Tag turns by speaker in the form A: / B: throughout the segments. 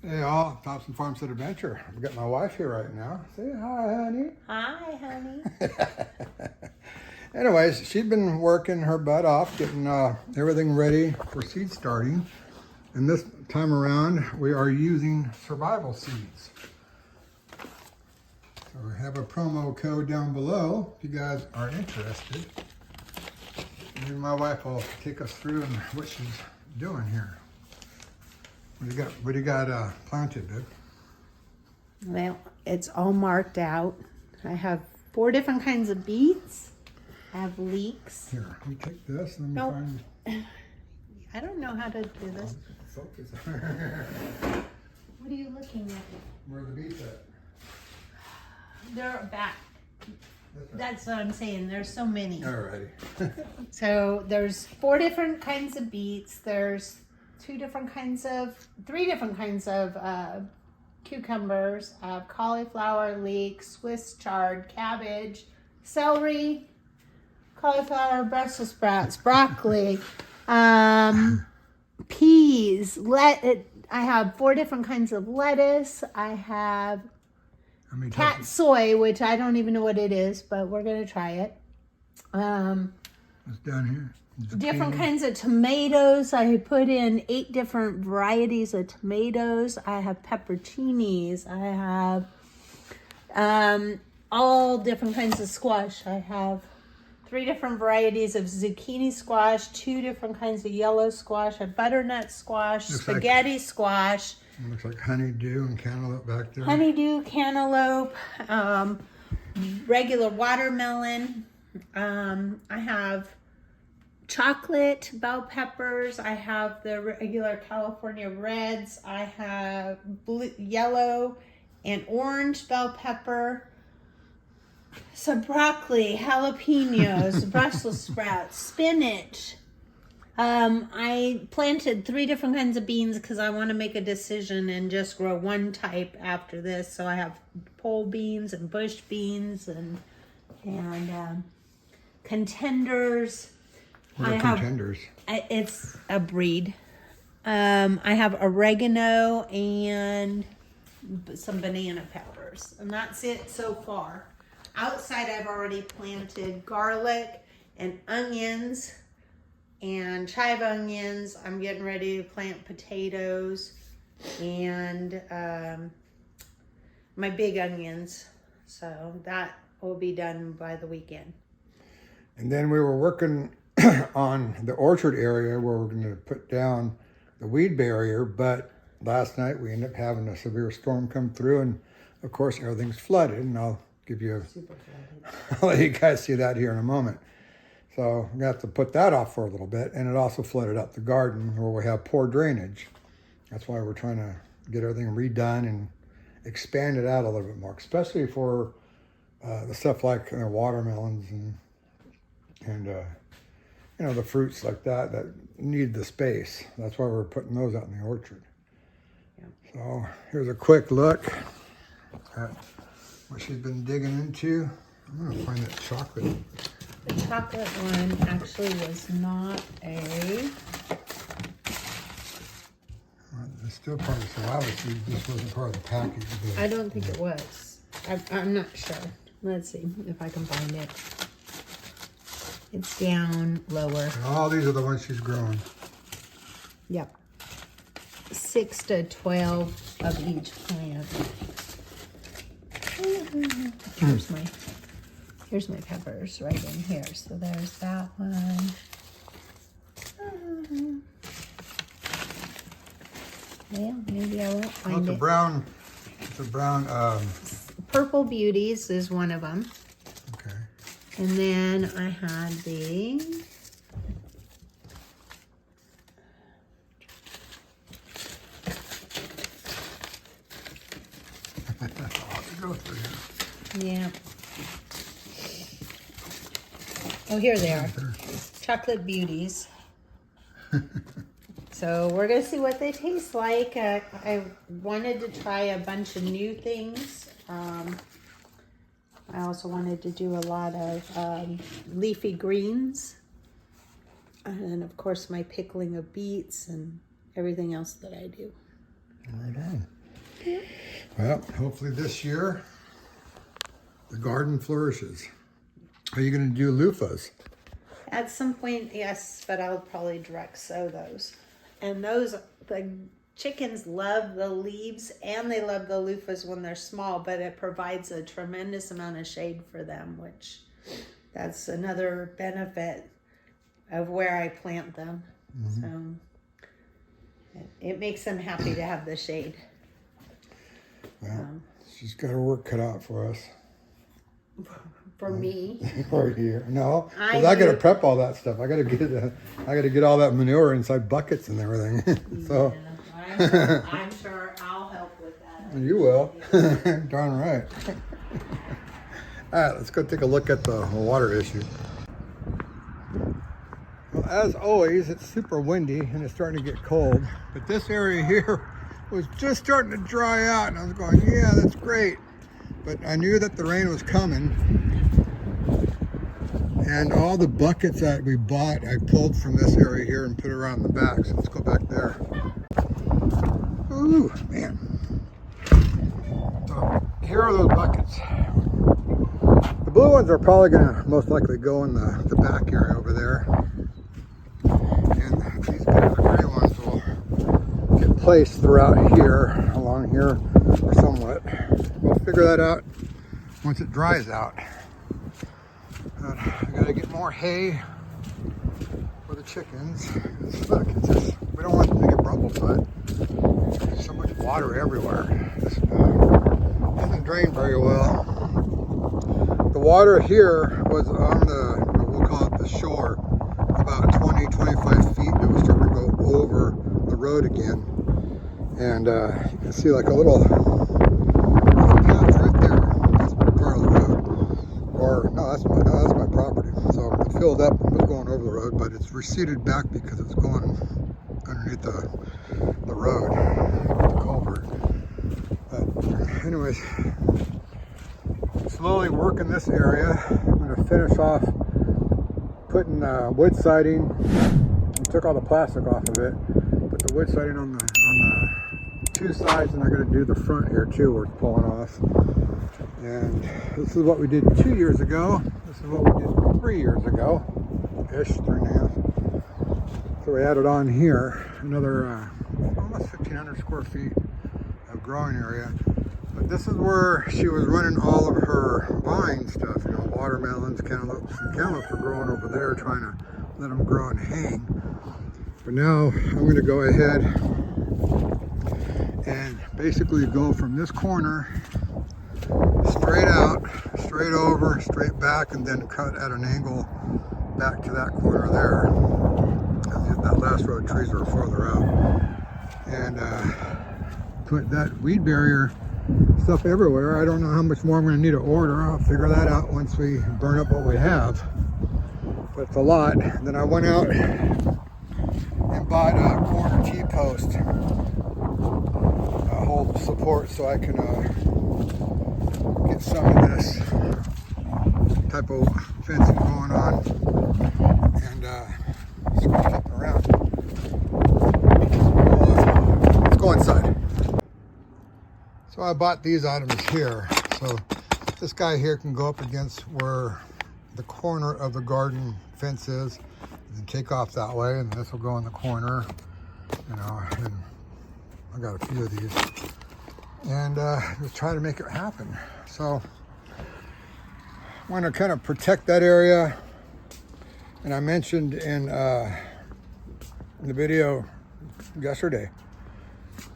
A: Hey all, Thompson Farmstead Adventure. I've got my wife here right now. Say hi, honey.
B: Hi, honey.
A: Anyways, she's been working her butt off, getting everything ready for seed starting. And this time around, we are using survival seeds. So we have a promo code down below if you guys are interested. And my wife will take us through and what she's doing here. What do you got planted, babe?
B: Well, it's all marked out. I have 4 different kinds of beets. I have leeks.
A: Here, you take this and
B: Nope.
A: find.
B: I don't know how to do this.
A: Focus.
B: What are you looking at?
A: Where are the beets at?
B: They're back.
A: That's right.
B: That's what I'm saying. There's so many.
A: Alrighty.
B: So there's 4 different kinds of beets. There's 3 different kinds of cucumbers. I have cauliflower, leeks, Swiss chard, cabbage, celery, cauliflower, Brussels sprouts, broccoli, peas. I have 4 different kinds of lettuce. I have cat soy, which I don't even know what it is, but we're gonna try it.
A: It's down here.
B: Different kinds of tomatoes. I put in 8 different varieties of tomatoes. I have pepperoncinis. I have all different kinds of squash. I have 3 different varieties of zucchini squash, 2 different kinds of yellow squash, a butternut squash, spaghetti squash.
A: Looks like honeydew and cantaloupe back there.
B: Honeydew, cantaloupe, regular watermelon. I have chocolate bell peppers. I have the regular California reds. I have blue, yellow, and orange bell pepper. Some broccoli, jalapenos, Brussels sprouts, spinach. I planted 3 different kinds of beans because I want to make a decision and just grow one type after this. So I have pole beans and bush beans and contenders.
A: What are contenders?
B: It's a breed. I have oregano and some banana peppers. And that's it so far. Outside I've already planted garlic and onions and chive onions. I'm getting ready to plant potatoes and my big onions. So that will be done by the weekend.
A: And then we were working on the orchard area where we're going to put down the weed barrier, but last night we ended up having a severe storm come through, and of course everything's flooded, and I'll let you guys see that here in a moment. So we're going to have to put that off for a little bit, and it also flooded up the garden where we have poor drainage. That's why we're trying to get everything redone and expand it out a little bit more, especially for the stuff like watermelons and the fruits like that need the space. That's why we're putting those out in the orchard. Yeah. So here's a quick look at what she's been digging into. I'm gonna find that chocolate.
B: The chocolate one actually was not a...
A: It's still part of the survival seed, just wasn't part of the package.
B: I don't think it was. I'm not sure. Let's see if I can find it. It's down lower.
A: And all these are the ones she's growing.
B: Yep. 6 to 12 of each plant. Here's my peppers right in here. So there's that one. Well, maybe I won't find it.
A: It's a brown.
B: Purple Beauties is one of them.
A: Okay.
B: And then I had the
A: Go through here.
B: yeah. Oh, here they are. Chocolate Beauties. So we're gonna see what they taste like. I wanted to try a bunch of new things. I also wanted to do a lot of leafy greens. And then, of course, my pickling of beets and everything else that I do.
A: Right on. Well, hopefully this year the garden flourishes. Are you going to do loofahs?
B: At some point, yes, but I'll probably direct sow those. And those, the chickens love the leaves and they love the loofahs when they're small, but it provides a tremendous amount of shade for them, which that's another benefit of where I plant them. So it makes them happy to have the shade.
A: Well, she's got her work cut out for us.
B: For me.
A: For here. No, because I got to prep all that stuff. I got to get all that manure inside buckets and everything. So
B: Yeah, I'm sure I'll help with that.
A: you will. Darn right. All right, let's go take a look at the water issue. Well, as always, it's super windy and it's starting to get cold. But this area here was just starting to dry out, and I was going, yeah, that's great. But I knew that the rain was coming. And all the buckets that we bought, I pulled from this area here and put around the back. So let's go back there. Ooh, man. So here are those buckets. The blue ones are probably going to most likely go in the back area over there. And these kind of gray ones will get placed throughout here, along here, or somewhat. We'll figure that out once it dries out. But I gotta get more hay for the chickens. Look, it's just, we don't want them to get brumblefooted. There's so much water everywhere. It doesn't drain very well. The water here was on the, we'll call it the shore, about 20, 25 feet. It was starting to go over the road again. And you can see like a little patch right there. That's part of the road. Or no, that's my property. So it filled up and was going over the road, but it's receded back because it's going underneath the road, the culvert. But anyways, slowly working this area. I'm going to finish off putting wood siding. I took all the plastic off of it. Put the wood siding on the two sides, and I'm going to do the front here too, where it's pulling off. And this is what we did 2 years ago. This is what we did 3 years ago, ish, 3.5. So we added on here another almost 1,500 square feet of growing area. But this is where she was running all of her vine stuff, you know, watermelons, cantaloupes, and cantaloupes are growing over there, trying to let them grow and hang. But now I'm going to go ahead and basically go from this corner straight out, straight over, straight back, and then cut at an angle back to that corner there. That last row of trees are farther out. And put that weed barrier stuff everywhere. I don't know how much more I'm going to need to order. I'll figure that out once we burn up what we have. But it's a lot. Then I went out and bought a corner T-post, hold support, so I can get some of this type of fencing going on, and start flipping around. Let's go inside. So I bought these items here. So this guy here can go up against where the corner of the garden fence is, and take off that way, and this will go in the corner, you know, and I got a few of these. And just try to make it happen. So I want to kind of protect that area. And I mentioned in the video yesterday,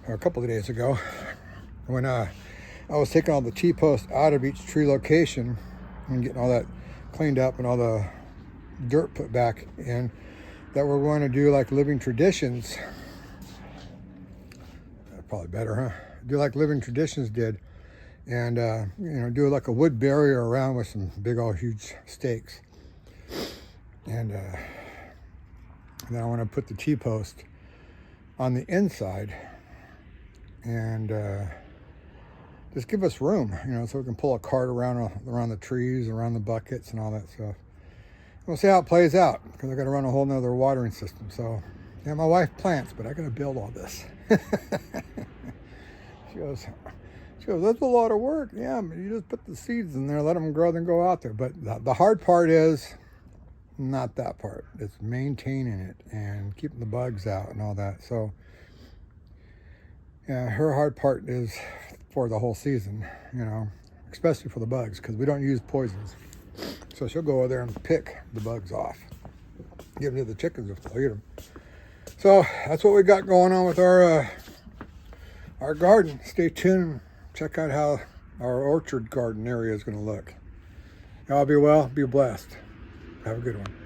A: or a couple of days ago, when I was taking all the T-posts out of each tree location and getting all that cleaned up and all the dirt put back in, that we're going to do like Living Traditions. Probably better, huh? Do like Living Traditions did, and you know, do like a wood barrier around with some big old huge stakes. And then I want to put the T-post on the inside, and just give us room, you know, so we can pull a cart around the trees, around the buckets, and all that stuff. We'll see how it plays out, because I got to run a whole nother watering system. So yeah, my wife plants, but I got to build all this. She goes, that's a lot of work. Yeah, but you just put the seeds in there, let them grow, then go out there. But the hard part is not that part. It's maintaining it and keeping the bugs out and all that. So, yeah, her hard part is for the whole season, you know, especially for the bugs, because we don't use poisons. So she'll go over there and pick the bugs off, give them to the chickens if they'll eat them. So that's what we got going on with our garden. Stay tuned. Check out how our orchard garden area is going to look. Y'all be well, be blessed. Have a good one.